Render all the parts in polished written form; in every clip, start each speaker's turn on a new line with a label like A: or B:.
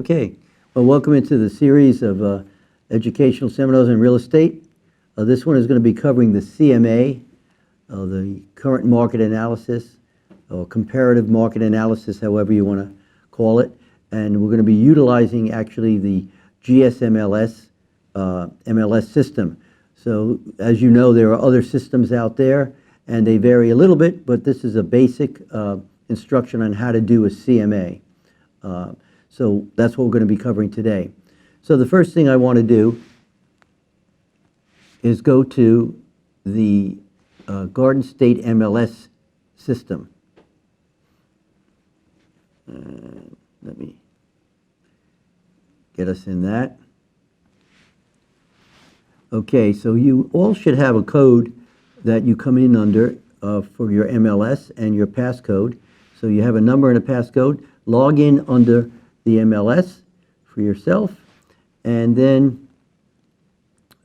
A: Okay, well, welcome into the series of educational seminars on real estate. This one is going to be covering the CMA, the current market analysis, or comparative market analysis, however you want to call it. And we're going to be utilizing actually the GSMLS MLS system. So as you know, there are other systems out there, and they vary a little bit, but this is a basic instruction on how to do a CMA. So that's what we're going to be covering today. So the first thing I want to do is go to the Garden State MLS system. Let me get us in that. Okay, so you all should have a code that you come in under for your MLS and your passcode. So you have a number and a passcode. Log in under the MLS for yourself, and then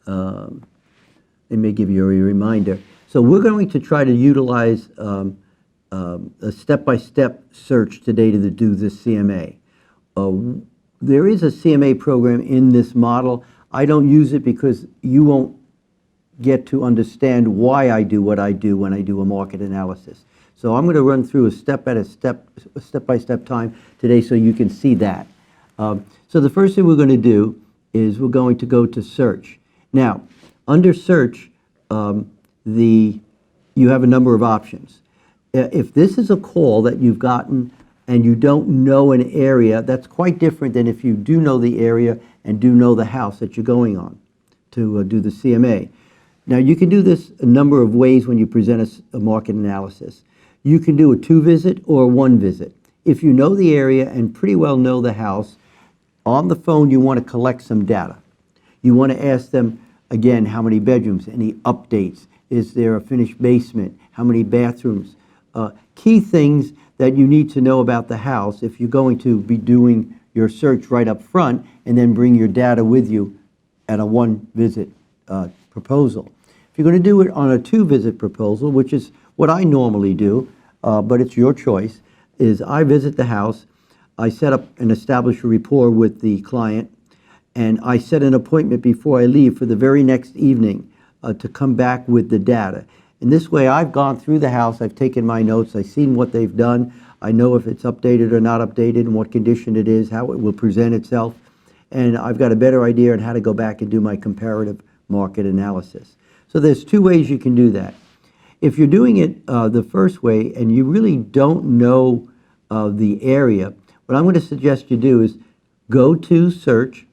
A: it may give you a reminder. So we're going to try to utilize a step-by-step search today to do this CMA. There is a CMA program in this model. I don't use it because you won't get to understand why I do what I do when I do a market analysis. So I'm going to run through a step-by-step time today so you can see that. So the first thing we're going to do is we're going to go to search. Now, under search, you have a number of options. If this is a call that you've gotten and you don't know an area, that's quite different than if you do know the area and do know the house that you're going on to do the CMA. Now, you can do this a number of ways when you present a market analysis. You can do a 2-visit or a 1-visit. If you know the area and pretty well know the house, on the phone you want to collect some data. You want to ask them, again, how many bedrooms, any updates, is there a finished basement, how many bathrooms, key things that you need to know about the house if you're going to be doing your search right up front and then bring your data with you at a 1-visit proposal. If you're going to do it on a 2-visit proposal, which is what I normally do, but it's your choice, is I visit the house, I set up and establish a rapport with the client, and I set an appointment before I leave for the very next evening to come back with the data. In this way, I've gone through the house, I've taken my notes, I've seen what they've done, I know if it's updated or not updated and what condition it is, how it will present itself, and I've got a better idea on how to go back and do my comparative market analysis. So there's 2 ways you can do that. If you're doing it the first way and you really don't know the area, what I'm going to suggest you do is go to search,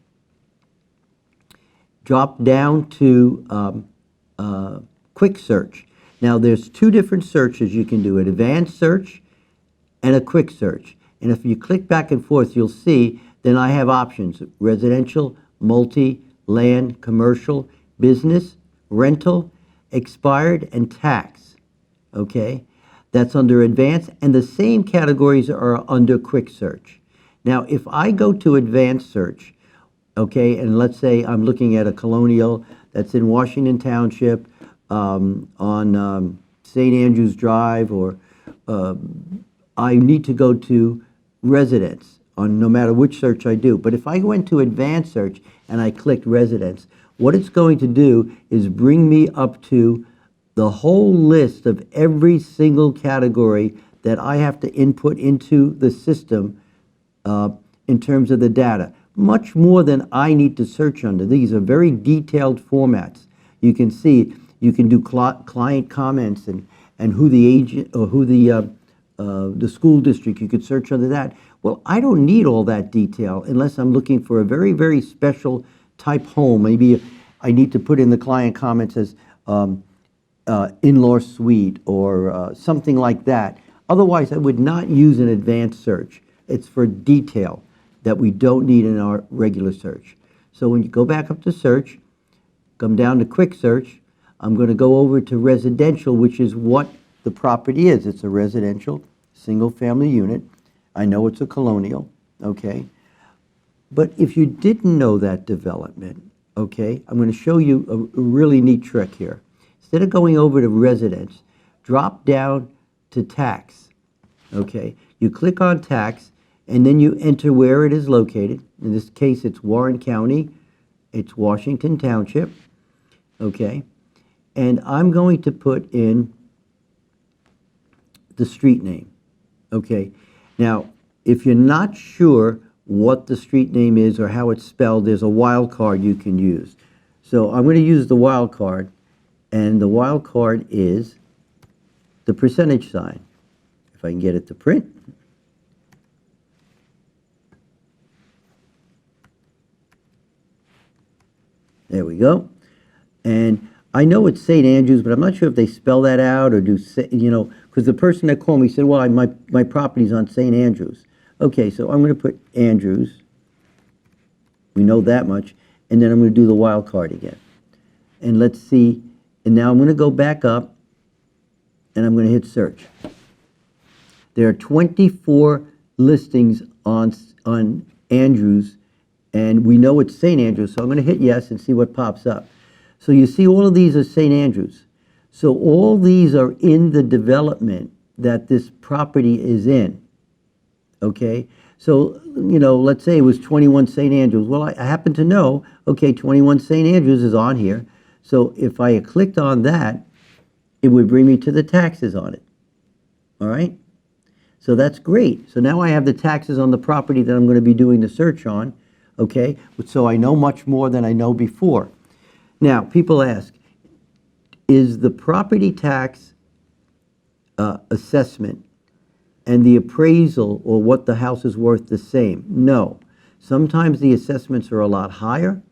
A: drop down to quick search. Now there's 2 different searches you can do, an advanced search and a quick search. And if you click back and forth, you'll see then I have options: residential, multi, land, commercial, business, rental, expired, and tax. Okay, that's under advanced, and the same categories are under quick search. Now, if I go to advanced search, okay, and let's say I'm looking at a colonial that's in Washington Township on St. Andrews Drive, or I need to go to residence on no matter which search I do. But if I went to advanced search and I clicked residence, what it's going to do is bring me up to the whole list of every single category that I have to input into the system in terms of the data. Much more than I need to search under. These are very detailed formats. You can see, you can do client comments and who the agent or who the school district, you could search under that. Well, I don't need all that detail unless I'm looking for a very, very special type home. Maybe I need to put in the client comments as in-law suite or something like that. Otherwise, I would not use an advanced search. It's for detail that we don't need in our regular search. So when you go back up to search, come down to quick search, I'm going to go over to residential, which is what the property is. It's a residential single-family unit. I know it's a colonial, okay? But if you didn't know that development, okay, I'm going to show you a really neat trick here. Instead of going over to residence, drop down to tax, okay? You click on tax, and then you enter where it is located. In this case, it's Warren County, it's Washington Township, okay? And I'm going to put in the street name, okay? Now, if you're not sure what the street name is or how it's spelled, there's a wild card you can use. So I'm going to use the wild card, and the wild card is the percentage sign. If I can get it to print. There we go. And I know it's St. Andrews, but I'm not sure if they spell that out or do, you know, because the person that called me said, well, my property's on St. Andrews. Okay, so I'm going to put Andrews. We know that much. And then I'm going to do the wild card again. And let's see. And now I'm going to go back up, and I'm going to hit search. There are 24 listings on Andrews, and we know it's St. Andrews, so I'm going to hit yes and see what pops up. So you see all of these are St. Andrews. So all these are in the development that this property is in, okay? So, you know, let's say it was 21 St. Andrews. Well, I happen to know, okay, 21 St. Andrews is on here. So if I had clicked on that, it would bring me to the taxes on it, all right? So that's great. So now I have the taxes on the property that I'm going to be doing the search on, okay? So I know much more than I know before. Now, people ask, is the property tax assessment and the appraisal or what the house is worth the same? No. Sometimes the assessments are a lot higher.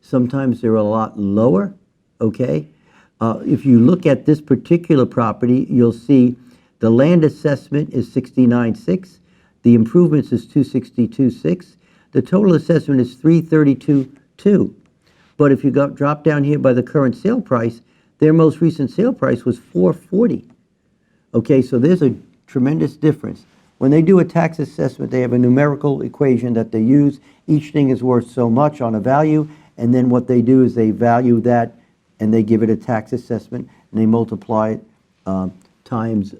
A: Sometimes they're a lot lower, okay? If you look at this particular property, you'll see the land assessment is 69.6. The improvements is 262.6. The total assessment is 332.2. But if you drop down here by the current sale price, their most recent sale price was 440. Okay, so there's a tremendous difference. When they do a tax assessment, they have a numerical equation that they use. Each thing is worth so much on a value, and then what they do is they value that and they give it a tax assessment, and they multiply it times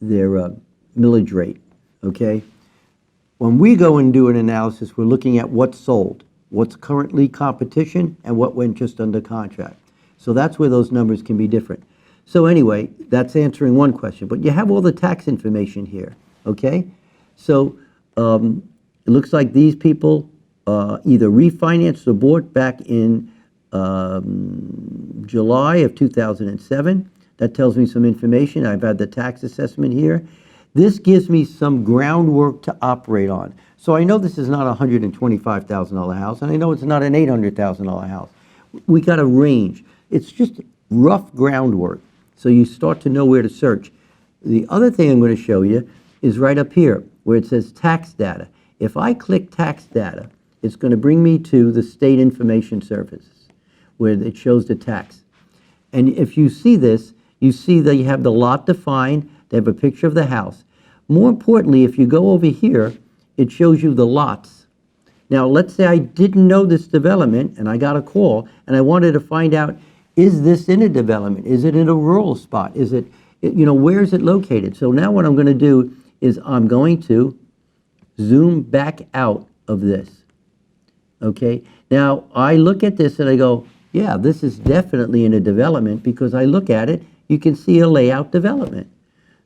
A: their millage rate, okay? When we go and do an analysis, we're looking at what's sold, what's currently competition, and what went just under contract. So that's where those numbers can be different. So anyway, that's answering one question, but you have all the tax information here, okay? So it looks like these people either refinanced or bought back in July of 2007. That tells me some information. I've had the tax assessment here. This gives me some groundwork to operate on. So I know this is not a $125,000 house, and I know it's not an $800,000 house. We got a range. It's just rough groundwork, so you start to know where to search. The other thing I'm going to show you is right up here, where it says tax data. If I click tax data, it's going to bring me to the State Information Services, where it shows the tax. And if you see this, you see that you have the lot defined, they have a picture of the house. More importantly, if you go over here, it shows you the lots. Now, let's say I didn't know this development, and I got a call, and I wanted to find out, is this in a development? Is it in a rural spot? Is it, you know, where is it located? So now what I'm going to do is I'm going to zoom back out of this, okay? Now, I look at this and I go, yeah, this is definitely in a development, because I look at it, you can see a layout development.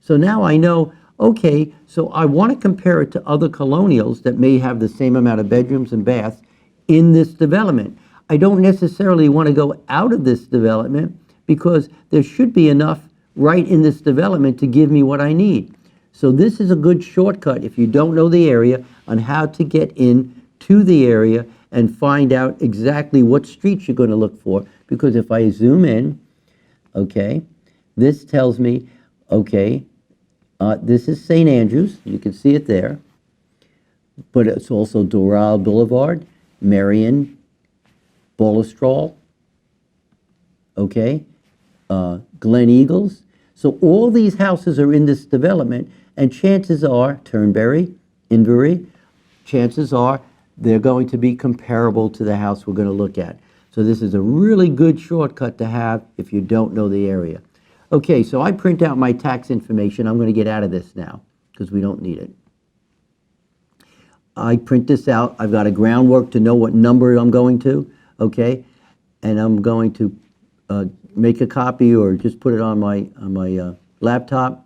A: So now I know, okay, so I want to compare it to other colonials that may have the same amount of bedrooms and baths in this development. I don't necessarily want to go out of this development, because there should be enough right in this development to give me what I need. So this is a good shortcut if you don't know the area on how to get in to the area and find out exactly what streets you're going to look for. Because if I zoom in, okay, this tells me, okay, this is St. Andrews. You can see it there. But it's also Doral Boulevard, Marion, Balustral, okay, Glen Eagles. So all these houses are in this development, and chances are, Turnberry, Invery, chances are they're going to be comparable to the house we're going to look at. So this is a really good shortcut to have if you don't know the area. Okay, so I print out my tax information. I'm going to get out of this now because we don't need it. I print this out. I've got a groundwork to know what number I'm going to, okay? And I'm going to make a copy or just put it on my laptop.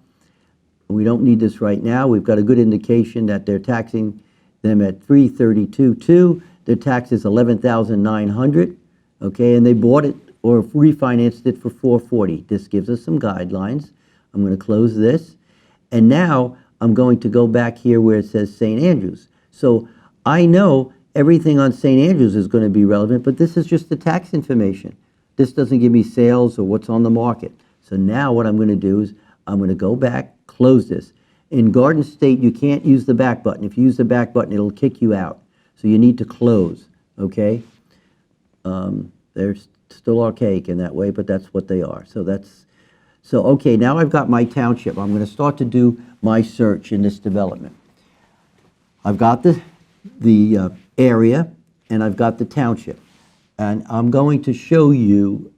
A: We don't need this right now. We've got a good indication that they're taxing them at 332.2. Their tax is 11,900, okay? And they bought it or refinanced it for 440. This gives us some guidelines. I'm going to close this. And now I'm going to go back here where it says St. Andrews. So I know everything on St. Andrews is going to be relevant, but this is just the tax information. This doesn't give me sales or what's on the market. So now what I'm going to do is I'm going to go back, close this. In Garden State, you can't use the back button. If you use the back button, it'll kick you out. So you need to close, okay? They're still archaic in that way, but that's what they are. So okay, now I've got my township. I'm going to start to do my search in this development. I've got the area, and I've got the township. And I'm going to show you,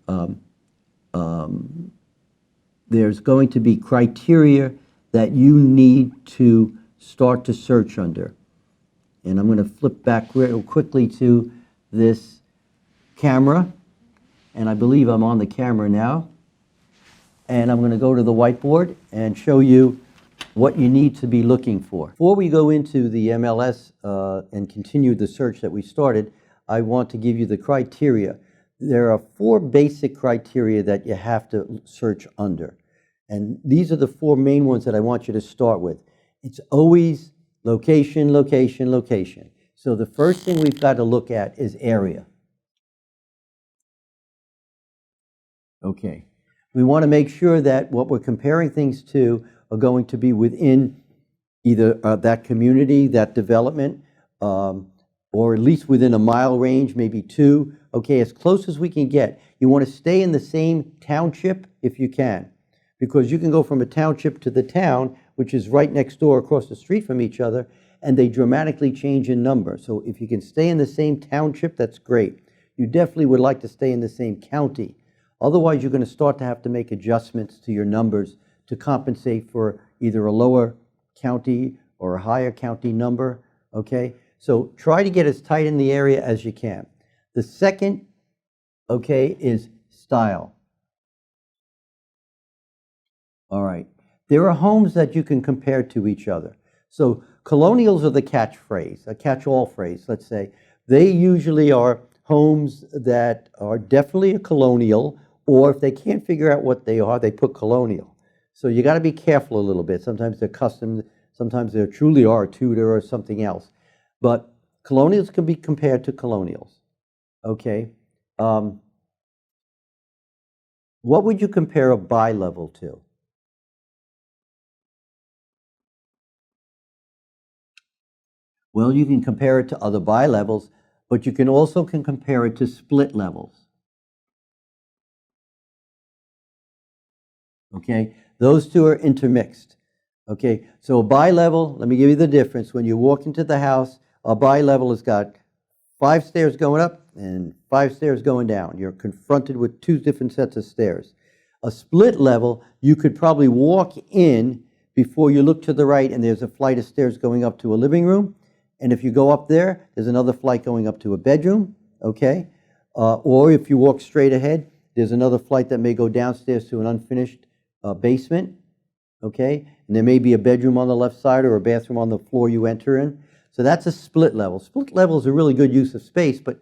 A: there's going to be criteria that you need to start to search under. And I'm going to flip back real quickly to this camera. And I believe I'm on the camera now. And I'm going to go to the whiteboard and show you what you need to be looking for. Before we go into the MLS and continue the search that we started, I want to give you the criteria. There are 4 basic criteria that you have to search under. And these are the 4 main ones that I want you to start with. It's always location, location, location. So the first thing we've got to look at is area. Okay. We want to make sure that what we're comparing things to are going to be within either that community, that development, or at least within a mile range, maybe 2. Okay, as close as we can get. You want to stay in the same township if you can, because you can go from a township to the town, which is right next door across the street from each other, and they dramatically change in number. So if you can stay in the same township, that's great. You definitely would like to stay in the same county. Otherwise, you're going to start to have to make adjustments to your numbers to compensate for either a lower county or a higher county number, okay? So try to get as tight in the area as you can. The second, okay, is style. All right. There are homes that you can compare to each other. So colonials are the catchphrase, a catch-all phrase, let's say. They usually are homes that are definitely a colonial, or if they can't figure out what they are, they put colonial. So you got to be careful a little bit. Sometimes they're custom, sometimes they truly are a Tudor or something else. But colonials can be compared to colonials. Okay. What would you compare a bi-level to? Well, you can compare it to other bi-levels, but you can also compare it to split levels. Okay, those two are intermixed. Okay, so a bi-level, let me give you the difference. When you walk into the house, a bi-level has got 5 stairs going up and 5 stairs going down. You're confronted with 2 different sets of stairs. A split level, you could probably walk in before you look to the right and there's a flight of stairs going up to a living room. And if you go up there, there's another flight going up to a bedroom, okay? Or if you walk straight ahead, there's another flight that may go downstairs to an unfinished basement, okay? And there may be a bedroom on the left side or a bathroom on the floor you enter in. So that's a split level. Split level is a really good use of space, but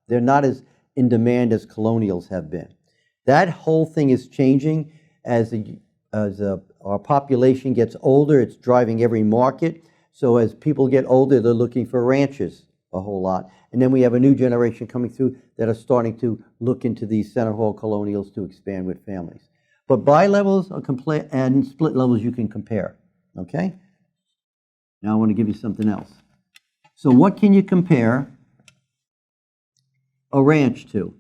A: they're not as in demand as colonials have been. That whole thing is changing as our population gets older. It's driving every market. So as people get older, they're looking for ranches a whole lot. And then we have a new generation coming through that are starting to look into these center hall colonials to expand with families. But bi-levels and split levels you can compare, okay? Now I want to give you something else. So what can you compare a ranch to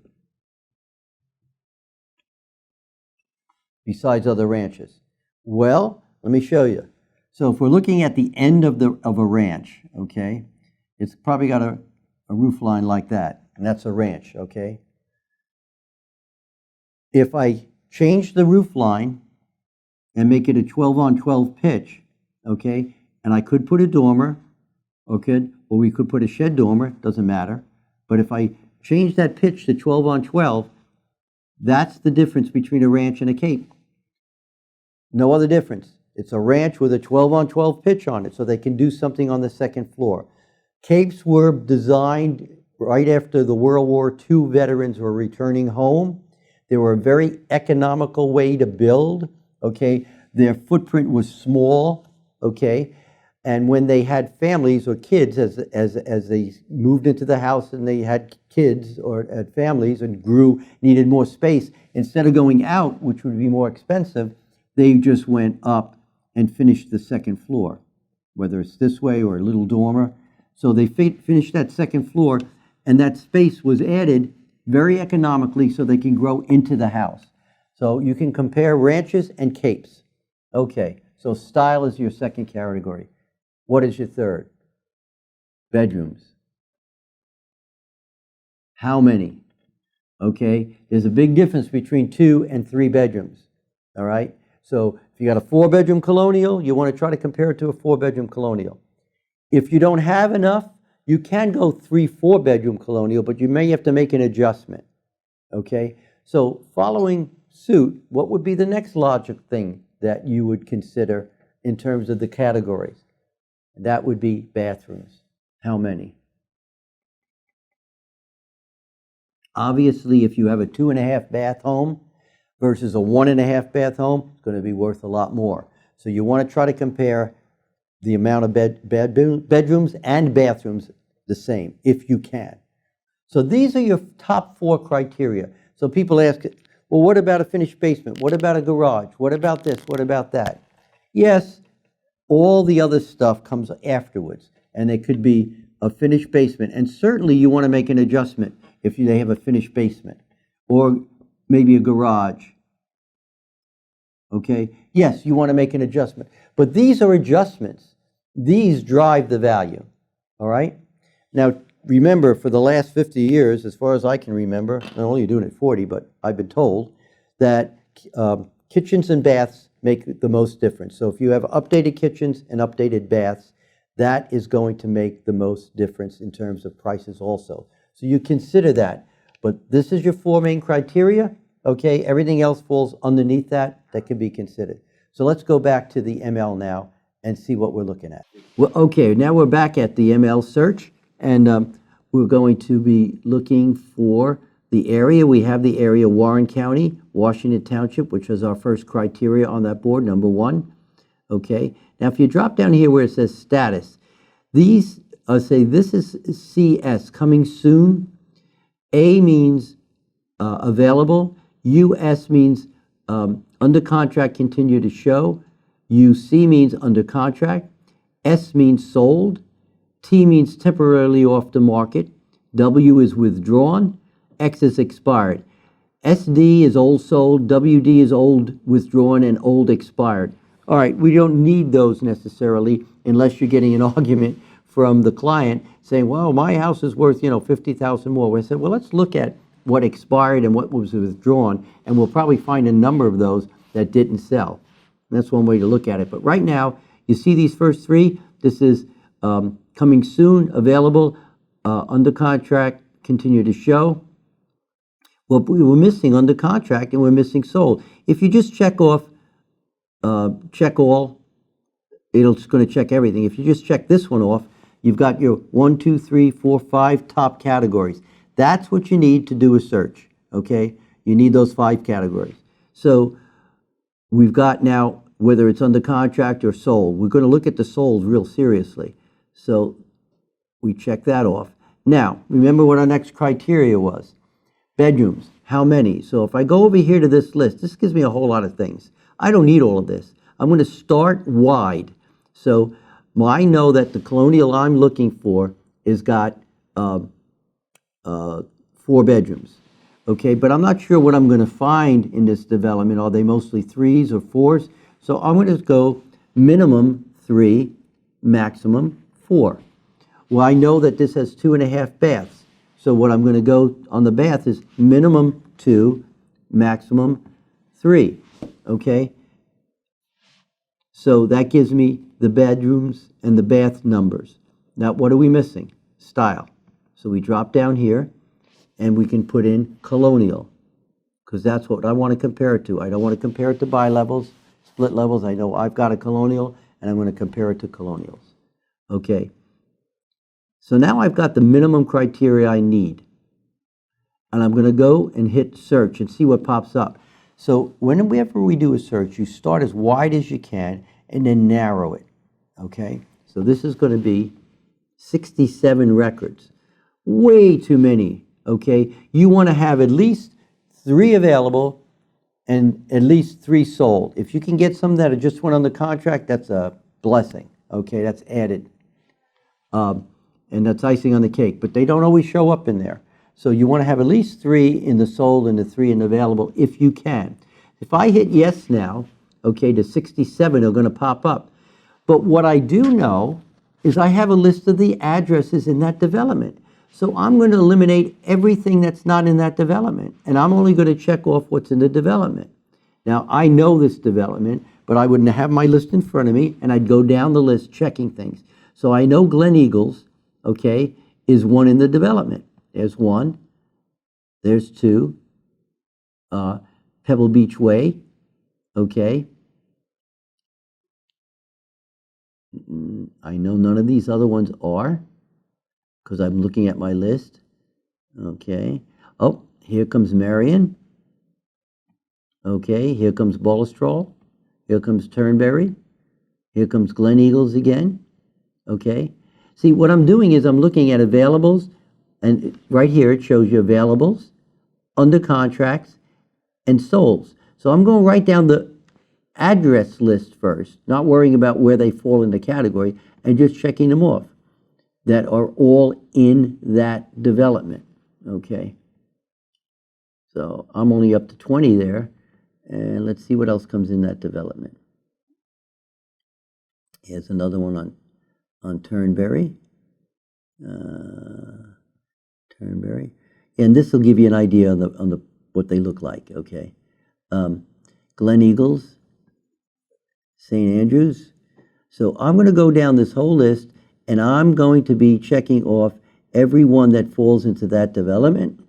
A: besides other ranches? Well, let me show you. So if we're looking at the end of a ranch, okay, it's probably got a roof line like that, and that's a ranch, okay? If I change the roof line and make it a 12-on-12 pitch, okay, and I could put a dormer, Okay, or we could put a shed dormer, doesn't matter. But if I change that pitch to 12 on 12, that's the difference between a ranch and a cape. No other difference. It's a ranch with a 12 on 12 pitch on it, so they can do something on the second floor. Capes were designed right after the World War II veterans were returning home. They were a very economical way to build, okay? Their footprint was small, okay? And when they had families or kids, as they moved into the house and they had kids or had families and grew, needed more space, instead of going out, which would be more expensive, they just went up and finished the second floor, whether it's this way or a little dormer. So they finished that second floor, and that space was added very economically so they can grow into the house. So you can compare ranches and capes. Okay, so style is your second category. What is your third? Bedrooms. How many? Okay, there's a big difference between 2 and 3 bedrooms. All right, so if you got a 4-bedroom colonial, you want to try to compare it to a 4-bedroom colonial. If you don't have enough, you can go 3, 4-bedroom colonial, but you may have to make an adjustment. Okay, so following suit, what would be the next logical thing that you would consider in terms of the categories? That would be bathrooms. How many? Obviously, if you have a 2.5 bath home versus a 1.5 bath home, it's going to be worth a lot more. So you want to try to compare the amount of bedrooms and bathrooms the same, if you can. So these are your top 4 criteria. So people ask, well, what about a finished basement? What about a garage? What about this? What about that? Yes, all the other stuff comes afterwards, and it could be a finished basement. And certainly you want to make an adjustment if they have a finished basement, or maybe a garage. Okay, yes, you want to make an adjustment. But these are adjustments. These drive the value, all right? Now, remember, for the last 50 years, as far as I can remember, not only are you doing it 40, but I've been told that kitchens and baths make the most difference. So if you have updated kitchens and updated baths, that is going to make the most difference in terms of prices also. So you consider that. But this is your 4 main criteria, okay? Everything else falls underneath that can be considered. So let's go back to the ML now and see what we're looking at. Well, okay, now we're back at the ML search, and we're going to be looking for the area. We have the area Warren County, Washington Township, which is our first criteria on that board, number 1. Okay, now if you drop down here where it says status, these say this is CS, coming soon. A means available. US means under contract, continue to show. UC means under contract. S means sold. T means temporarily off the market. W is withdrawn. X is expired. SD is old sold. WD is old withdrawn, and old expired. All right, we don't need those necessarily unless you're getting an argument from the client saying, well, my house is worth, $50,000 more. I said, well, let's look at what expired and what was withdrawn, and we'll probably find a number of those that didn't sell. That's one way to look at it. But right now, you see these first 3. This is coming soon, available, under contract, continue to show. Well, we were missing under contract and we're missing sold. If you just check off, check all, it's going to check everything. If you just check this one off, you've got your 1, 2, 3, 4, 5 top categories. That's what you need to do a search, okay? You need those 5 categories. So we've got now whether it's under contract or sold. We're going to look at the sold real seriously. So we check that off. Now, remember what our next criteria was. Bedrooms, how many? So if I go over here to this list, this gives me a whole lot of things. I don't need all of this. I'm going to start wide. So I know that the colonial I'm looking for is got 4 bedrooms. Okay, but I'm not sure what I'm going to find in this development. Are they mostly 3s or 4s? So I'm going to go minimum 3, maximum 4. Well, I know that this has 2.5 baths. So what I'm going to go on the bath is minimum 2, maximum 3. Okay? So that gives me the bedrooms and the bath numbers. now what are we missing? Style. So we drop down here and we can put in colonial, because that's what I want to compare it to. I don't want to compare it to buy levels, split levels. I know I've got a colonial and I'm going to compare it to colonials. Okay. So now I've got the minimum criteria I need. And I'm going to go and hit search and see what pops up. So whenever we do a search, you start as wide as you can and then narrow it. Okay? So this is going to be 67 records. Way too many. Okay? You want to have at least 3 available and at least 3 sold. If you can get some that just went on the contract, that's a blessing. Okay? That's added. And that's icing on the cake. But they don't always show up in there. So you want to have at least 3 in the sold and the 3 in the available if you can. If I hit yes now, okay, the 67 are going to pop up. But what I do know is I have a list of the addresses in that development. So I'm going to eliminate everything that's not in that development. And I'm only going to check off what's in the development. Now, I know this development, but I wouldn't have my list in front of me, and I'd go down the list checking things. So I know Glen Eagles, okay, is one in the development. There's 1. There's 2. Pebble Beach Way. Okay. I know none of these other ones are, because I'm looking at my list. Okay. Oh, here comes Marion. Okay. Here comes Balustrade. Here comes Turnberry. Here comes Glen Eagles again. Okay. See, what I'm doing is I'm looking at availables. And right here, it shows you availables, under contracts, and solds. So I'm going to write down the address list first, not worrying about where they fall in the category, and just checking them off that are all in that development. Okay. So I'm only up to 20 there. And let's see what else comes in that development. Here's another one on Turnberry. Turnberry, and this will give you an idea on the what they look like. Okay, Glen Eagles, St. Andrews. So I'm going to go down this whole list, and I'm going to be checking off every one that falls into that development.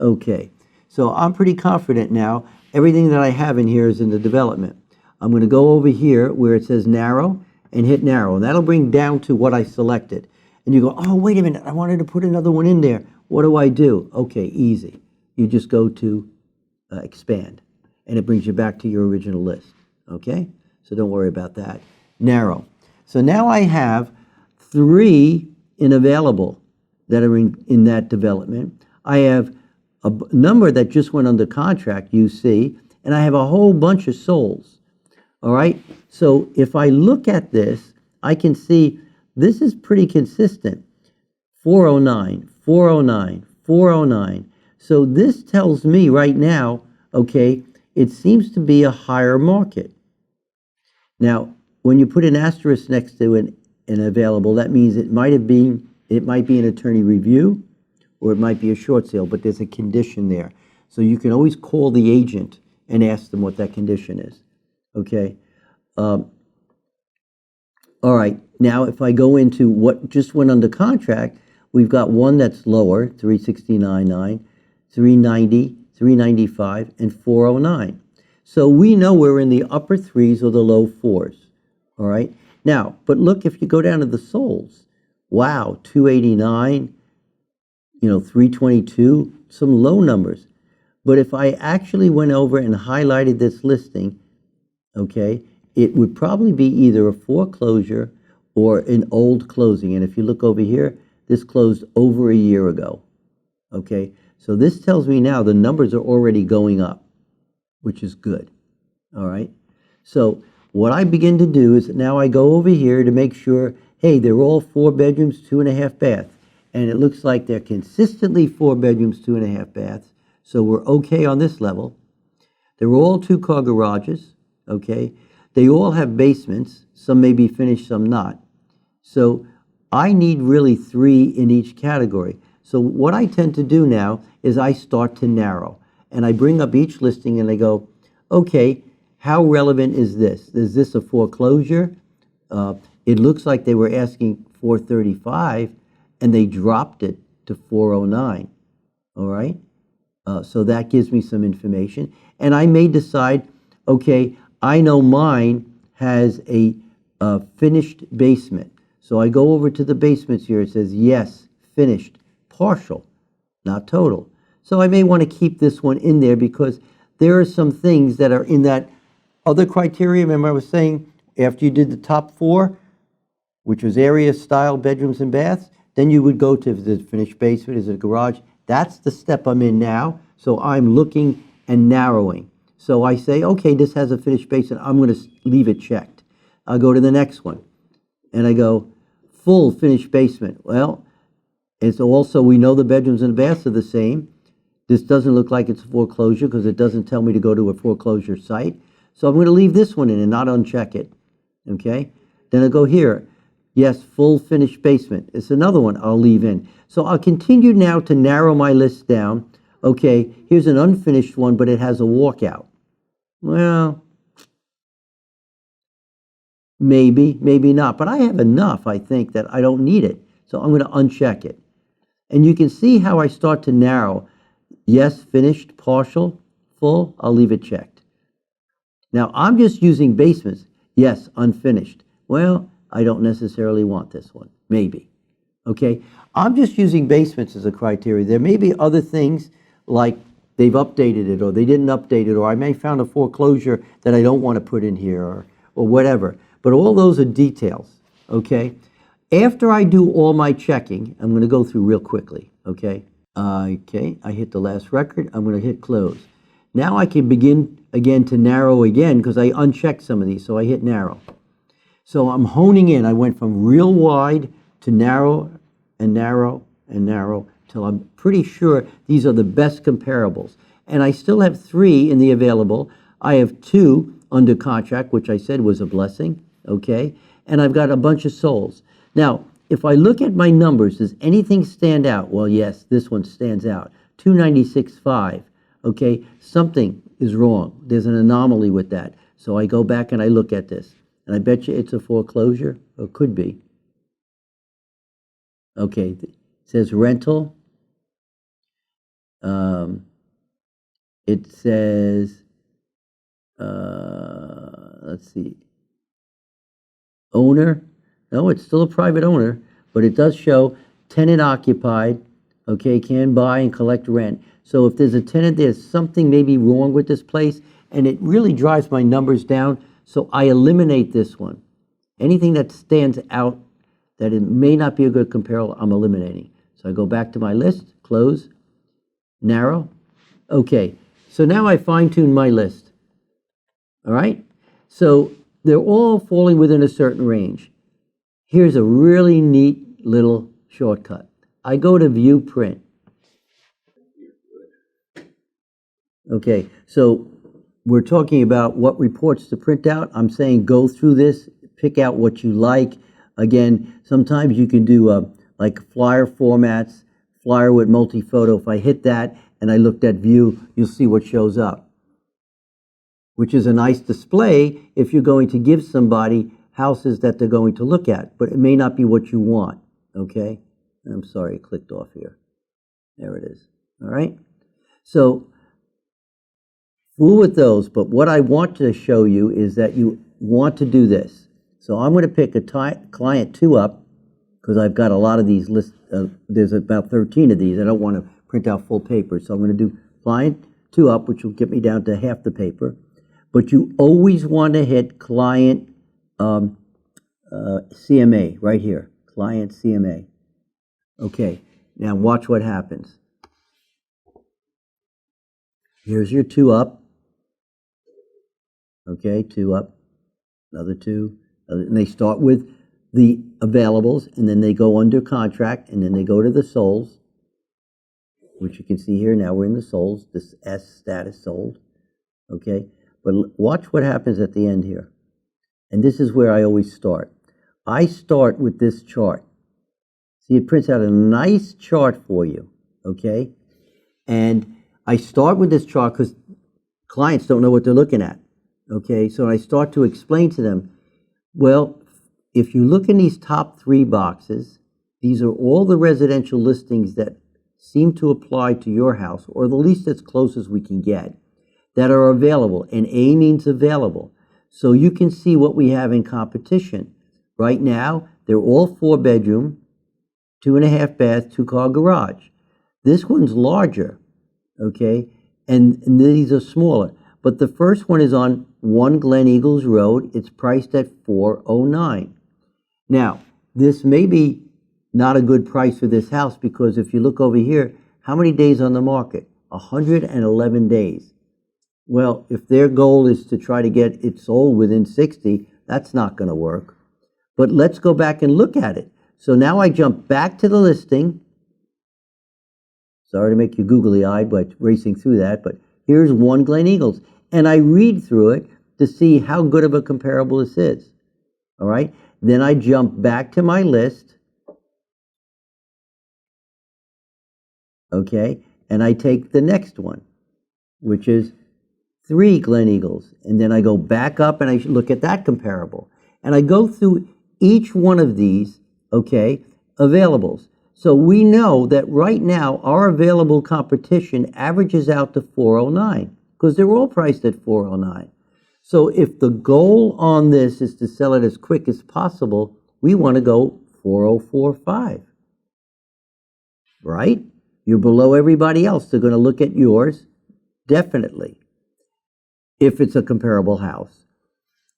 A: Okay, so I'm pretty confident now. Everything that I have in here is in the development. I'm going to go over here where it says narrow and hit narrow, and that'll bring down to what I selected. And you go, oh, wait a minute, I wanted to put another one in there. What do I do? Okay, easy. You just go to expand, and it brings you back to your original list. Okay? So don't worry about that. Narrow. So now I have 3 in available that are in that development. I have a number that just went under contract, you see, and I have a whole bunch of solds. All right? So if I look at this, I can see this is pretty consistent. 409, 409, 409. So this tells me right now, okay, it seems to be a higher market. Now, when you put an asterisk next to an available, that means it might be an attorney review, or it might be a short sale, but there's a condition there. So you can always call the agent and ask them what that condition is. Okay. All right. Now, if I go into what just went under contract, we've got one that's lower, 369.9, 390, 395, and 409. So we know we're in the upper 3s or the low 4s. All right. Now, but look, if you go down to the solds, wow, 289, 322, some low numbers. But if I actually went over and highlighted this listing, okay, it would probably be either a foreclosure or an old closing. And if you look over here, this closed over a year ago. Okay, so this tells me now the numbers are already going up, which is good. All right, so what I begin to do is now I go over here to make sure, hey, they're all 4 bedrooms, 2.5 baths. And it looks like they're consistently 4 bedrooms, 2.5 baths. So we're okay on this level. They're all 2-car garages. Okay, they all have basements. Some may be finished, some not. So I need really 3 in each category. So what I tend to do now is I start to narrow. And I bring up each listing and I go, okay, how relevant is this? Is this a foreclosure? it looks like they were asking 435 and they dropped it to 409. All right. So that gives me some information. And I may decide, okay, I know mine has a finished basement. So I go over to the basements here. It says, yes, finished, partial, not total. So I may want to keep this one in there because there are some things that are in that other criteria. Remember I was saying after you did the top four, which was area, style, bedrooms, and baths, then you would go to the finished basement, is it a garage? That's the step I'm in now. So I'm looking and narrowing. So I say, okay, this has a finished basement. I'm going to leave it checked. I'll go to the next one. And I go, full finished basement. Well, it's also, we know the bedrooms and the baths are the same. This doesn't look like it's a foreclosure because it doesn't tell me to go to a foreclosure site. So I'm going to leave this one in and not uncheck it. Okay? Then I go here. Yes, full finished basement. It's another one I'll leave in. So I'll continue now to narrow my list down. Okay, here's an unfinished one, but it has a walkout. Well, maybe, maybe not. But I have enough, I think, that I don't need it. So I'm going to uncheck it. And you can see how I start to narrow. Yes, finished, partial, full, I'll leave it checked. Now, I'm just using basements. Yes, unfinished. Well, I don't necessarily want this one. Maybe. Okay? I'm just using basements as a criteria. There may be other things like they've updated it or they didn't update it or I may have found a foreclosure that I don't want to put in here or whatever. But all those are details. Okay? After I do all my checking, I'm going to go through real quickly. Okay? Okay, I hit the last record. I'm going to hit close. Now I can begin again to narrow again because I unchecked some of these. So I hit narrow. So I'm honing in. I went from real wide to narrow and narrow and narrow till I'm pretty sure these are the best comparables. And I still have 3 in the available. I have 2 under contract, which I said was a blessing. Okay. And I've got a bunch of souls. Now, if I look at my numbers, does anything stand out? Well, yes, this one stands out. 296.5. Okay. Something is wrong. There's an anomaly with that. So I go back and I look at this. And I bet you it's a foreclosure, or could be. Okay, it says rental. It says, let's see, owner. No, it's still a private owner, but it does show tenant occupied, okay, can buy and collect rent. So if there's a tenant, there's something maybe wrong with this place, and it really drives my numbers down. So I eliminate this one. Anything that stands out that it may not be a good comparable, I'm eliminating. So I go back to my list, close, narrow. Okay, so now I fine-tune my list. All right? So they're all falling within a certain range. Here's a really neat little shortcut. I go to View Print. Okay, so we're talking about what reports to print out. I'm saying go through this, pick out what you like. Again, sometimes you can do like flyer formats, flyer with multi-photo. If I hit that and I looked at view, you'll see what shows up, which is a nice display if you're going to give somebody houses that they're going to look at, but it may not be what you want, okay? I'm sorry, it clicked off here. There it is, all right? So, fool with those, but what I want to show you is that you want to do this. So I'm going to pick a client 2 up because I've got a lot of these lists. There's about 13 of these. I don't want to print out full paper. So I'm going to do client 2 up, which will get me down to half the paper. But you always want to hit client CMA right here. Client CMA. Okay, now watch what happens. Here's your 2 up. Okay, 2 up, another 2, and they start with the availables, and then they go under contract, and then they go to the solds, which you can see here. Now we're in the solds, this S status sold, okay? But watch what happens at the end here. And this is where I always start. I start with this chart. See, it prints out a nice chart for you, okay? And I start with this chart because clients don't know what they're looking at. Okay, so I start to explain to them, well, if you look in these top 3 boxes, these are all the residential listings that seem to apply to your house, or the least as close as we can get, that are available. And A means available. So you can see what we have in competition. Right now, they're all 4-bedroom, 2.5 bath, 2-car garage. This one's larger, okay? And these are smaller. But the first one is on 1 Glen Eagles Road. It's priced at $409. Now, this may be not a good price for this house, because if you look over here, how many days on the market? 111 days. Well, if their goal is to try to get it sold within 60, that's not going to work. But let's go back and look at it. So now I jump back to the listing. Sorry to make you googly-eyed by racing through that, but here's 1 Glen Eagles. And I read through it to see how good of a comparable this is. All right? Then I jump back to my list. Okay? And I take the next one, which is 3 Glen Eagles. And then I go back up and I look at that comparable. And I go through each one of these, okay, availables. So we know that right now our available competition averages out to 409, because they're all priced at 409. So if the goal on this is to sell it as quick as possible, we want to go 4045. Right? You're below everybody else. They're going to look at yours, definitely, if it's a comparable house.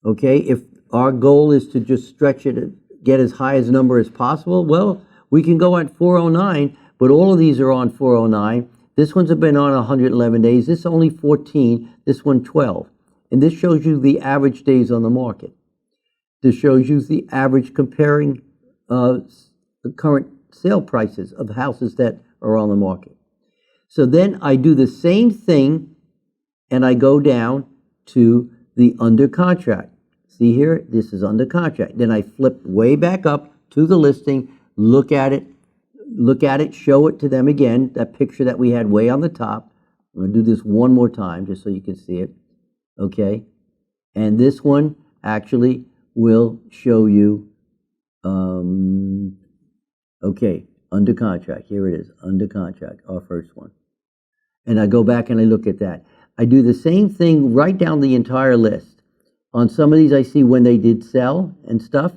A: Okay? If our goal is to just stretch it and get as high as a number as possible, well, we can go at 409, but all of these are on 409. This one's been on 111 days. This only 14. This one 12. And this shows you the average days on the market. This shows you the average comparing the current sale prices of houses that are on the market. So then I do the same thing, and I go down to the under contract. See here, this is under contract. Then I flip way back up to the listing, look at it, show it to them again, that picture that we had way on the top. I'm going to do this one more time just so you can see it. Okay? And this one actually will show you, okay, under contract. Here it is, under contract, our first one. And I go back and I look at that. I do the same thing right down the entire list. On some of these, I see when they did sell and stuff.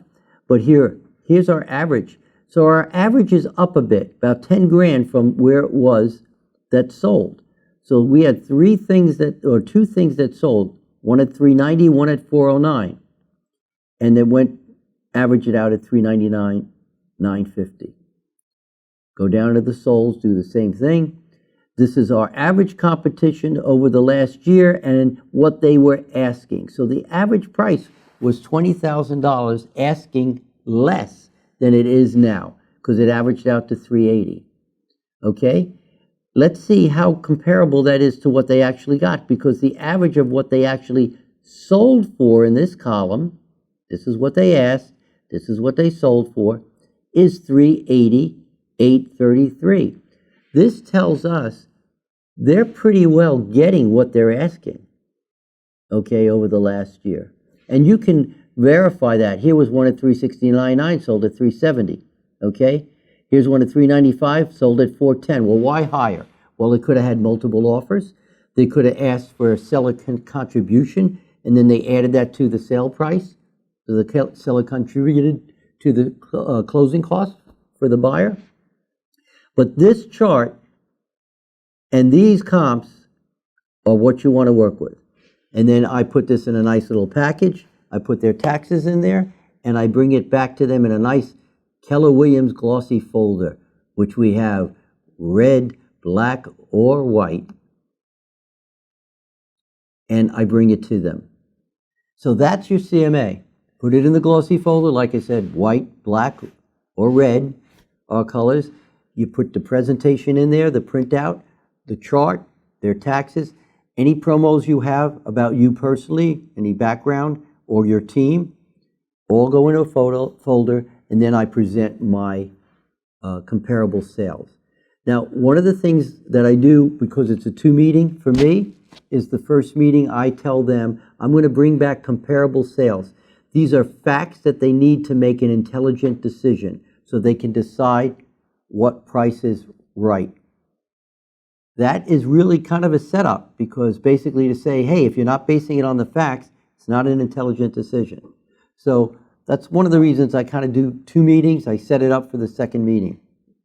A: But here's our average. So our average is up a bit, about 10 grand from where it was that sold. So we had 2 things that sold. One at 390, one at 409. And then went, average it out at 399, 950. Go down to the solds, do the same thing. This is our average competition over the last year and what they were asking. So the average price was $20,000, asking less than it is now, because it averaged out to 380. Okay? Let's see how comparable that is to what they actually got, because the average of what they actually sold for in this column, this is what they asked, this is what they sold for, is 380, 833. This tells us they're pretty well getting what they're asking, okay, over the last year. And you can verify that. Here was one at 369.9, sold at 370, okay? Here's one at 395, sold at 410. Well, why higher? Well, they could have had multiple offers. They could have asked for a seller contribution, and then they added that to the sale price. So the seller contributed to the closing cost for the buyer. But this chart and these comps are what you want to work with. And then I put this in a nice little package. I put their taxes in there, and I bring it back to them in a nice Keller Williams glossy folder, which we have red, black, or white. And I bring it to them. So that's your CMA. Put it in the glossy folder, like I said, white, black, or red are colors. You put the presentation in there, the printout, the chart, their taxes, any promos you have about you personally, any background, or your team, all go into a folder, and then I present my comparable sales. Now, one of the things that I do, because it's a 2 meeting for me, is the first meeting I tell them, I'm going to bring back comparable sales. These are facts that they need to make an intelligent decision so they can decide what price is right. That is really kind of a setup, because basically to say, hey, if you're not basing it on the facts, it's not an intelligent decision. So that's one of the reasons I kind of do 2 meetings. I set it up for the second meeting.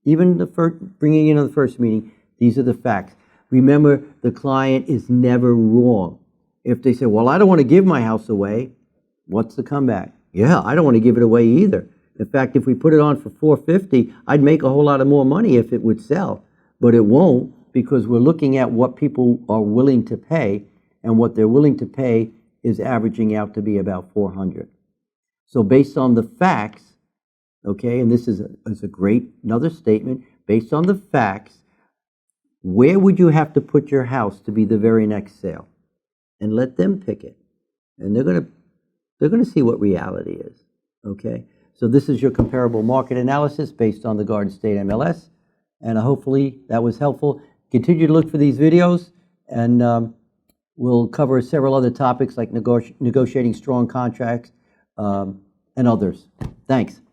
A: Even the first, bringing in on the first meeting, these are the facts. Remember, the client is never wrong. If they say, well, I don't want to give my house away, what's the comeback? Yeah, I don't want to give it away either. In fact, if we put it on for $450, I'd make a whole lot of more money if it would sell, but it won't, because we're looking at what people are willing to pay, and what they're willing to pay is averaging out to be about $400. So based on the facts, okay, and this is a great, another statement, based on the facts, where would you have to put your house to be the very next sale? And let them pick it. And they're going to see what reality is, okay? So this is your comparable market analysis based on the Garden State MLS, and hopefully that was helpful. Continue to look for these videos, and we'll cover several other topics like negotiating strong contracts and others. Thanks.